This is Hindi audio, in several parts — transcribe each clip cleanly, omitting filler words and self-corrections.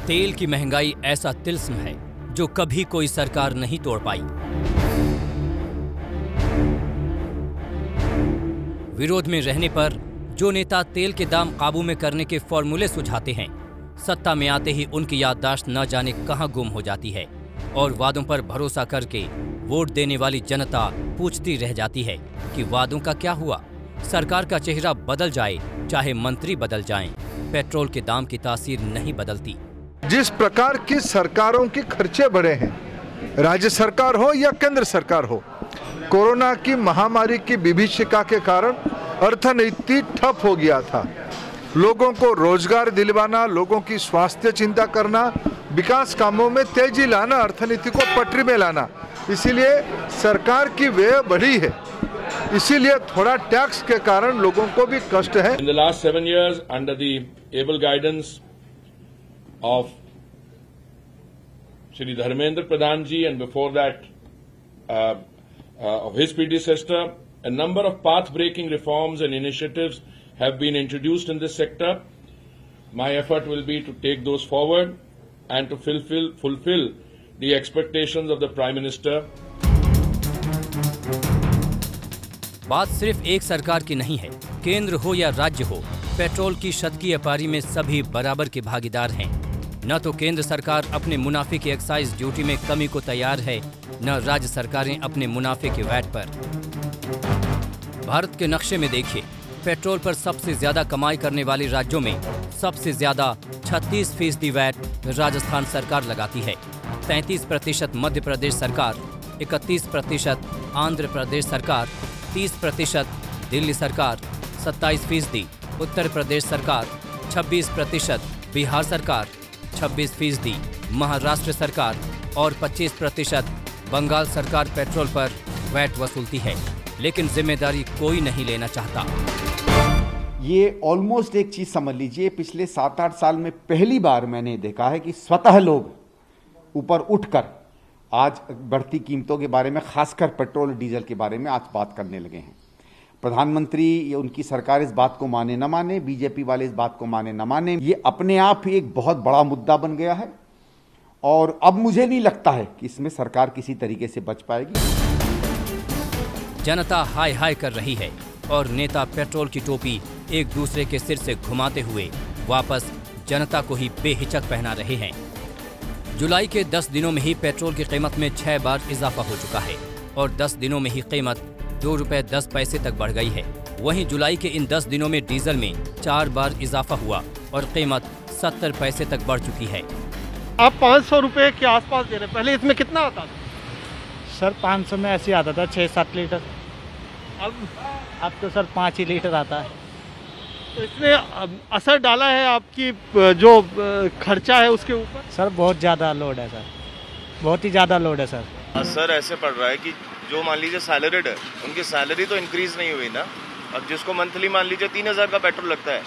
तेल की महंगाई ऐसा तिल्स्म है जो कभी कोई सरकार नहीं तोड़ पाई। विरोध में रहने पर जो नेता तेल के दाम काबू में करने के फॉर्मूले सुझाते हैं, सत्ता में आते ही उनकी याददाश्त न जाने कहां गुम हो जाती है और वादों पर भरोसा करके वोट देने वाली जनता पूछती रह जाती है कि वादों का क्या हुआ। सरकार का चेहरा बदल जाए, चाहे मंत्री बदल जाएं, पेट्रोल के दाम की तासीर नहीं बदलती। जिस प्रकार की सरकारों के खर्चे बढ़े हैं, राज्य सरकार हो या केंद्र सरकार हो, कोरोना की महामारी की विभीषिका के कारण अर्थनीति ठप हो गया था। लोगों को रोजगार दिलवाना, लोगों की स्वास्थ्य चिंता करना, विकास कामों में तेजी लाना, अर्थनीति को पटरी में लाना, इसीलिए सरकार की व्यय बढ़ी है। इसीलिए थोड़ा टैक्स के कारण लोगों को भी कष्ट है। In the last 7 years, under the able guidance of Shri Dharmendra Pradhan ji and before that of his predecessor, a number of path-breaking reforms and initiatives have been introduced in this sector. My effort will be to take those forward and to fulfill the expectations of the Prime Minister. बात सिर्फ एक सरकार की नहीं है, केंद्र हो या राज्य हो, पेट्रोल की शतकीय व्यापारी में सभी बराबर के भागीदार हैं। न तो केंद्र सरकार अपने मुनाफे की एक्साइज ड्यूटी में कमी को तैयार है, न राज्य सरकारें अपने मुनाफे के वैट पर। भारत के नक्शे में देखिए, पेट्रोल पर सबसे ज्यादा कमाई करने वाले राज्यों में सबसे ज्यादा 36% वैट राजस्थान सरकार लगाती है, 33% मध्य प्रदेश सरकार, 31% आंध्र प्रदेश सरकार, 30% दिल्ली सरकार, 27% उत्तर प्रदेश सरकार, 26% बिहार सरकार, 26% महाराष्ट्र सरकार और 25% बंगाल सरकार पेट्रोल पर वैट वसूलती है, लेकिन जिम्मेदारी कोई नहीं लेना चाहता। ये ऑलमोस्ट एक चीज समझ लीजिए, पिछले 7-8 साल में पहली बार मैंने देखा है कि स्वतः लोग ऊपर उठकर आज बढ़ती कीमतों के बारे में, खासकर पेट्रोल डीजल के बारे में आज बात करने लगे हैं। प्रधानमंत्री, उनकी सरकार इस बात को माने न माने, बीजेपी वाले इस बात को माने न माने, ये अपने आप ही एक बहुत बड़ा मुद्दा बन गया है और अब मुझे नहीं लगता है कि इसमें सरकार किसी तरीके से बच पाएगी। जनता हाय हाय कर रही है और नेता पेट्रोल की टोपी एक दूसरे के सिर से घुमाते हुए वापस जनता को ही बेहिचक पहना रहे हैं। जुलाई के 10 दिनों में ही पेट्रोल की कीमत में 6 बार इजाफा हो चुका है और 10 दिनों में ही कीमत 2 रुपये 10 पैसे तक बढ़ गई है। वहीं जुलाई के इन 10 दिनों में डीजल में 4 बार इजाफा हुआ और कीमत 70 पैसे तक बढ़ चुकी है। आप 500 रुपये के आसपास दे रहे, पहले इसमें कितना आता था? सर 500 में ऐसे आता था 6-7 लीटर, अब तो सर 5 ही लीटर आता है। तो इसने असर डाला है आपकी जो खर्चा है उसके ऊपर? सर बहुत ज़्यादा लोड है सर, बहुत ही ज़्यादा लोड है सर। असर ऐसे पड़ रहा है कि जो मान लीजिए सैलरीड है, उनकी सैलरी तो इंक्रीज नहीं हुई ना। अब जिसको मंथली मान लीजिए 3000 का पेट्रोल लगता है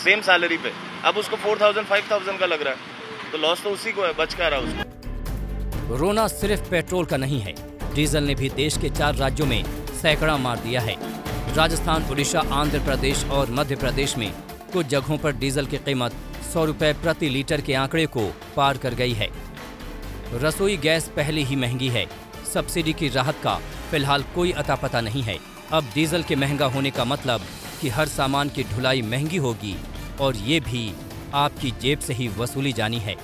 सेम सैलरी पे, अब उसको 4000-5000 का लग रहा है, तो लॉस तो उसी को है, बच क्या रहा उसको। रोना सिर्फ पेट्रोल का नहीं है, डीजल ने भी देश के 4 राज्यों में सैकड़ा मार दिया है। राजस्थान, उड़ीसा, आंध्र प्रदेश और मध्य प्रदेश में कुछ जगहों पर डीजल की कीमत 100 रुपये प्रति लीटर के आंकड़े को पार कर गई है। रसोई गैस पहले ही महंगी है, सब्सिडी की राहत का फिलहाल कोई अता पता नहीं है। अब डीजल के महंगा होने का मतलब कि हर सामान की ढुलाई महंगी होगी और ये भी आपकी जेब से ही वसूली जानी है।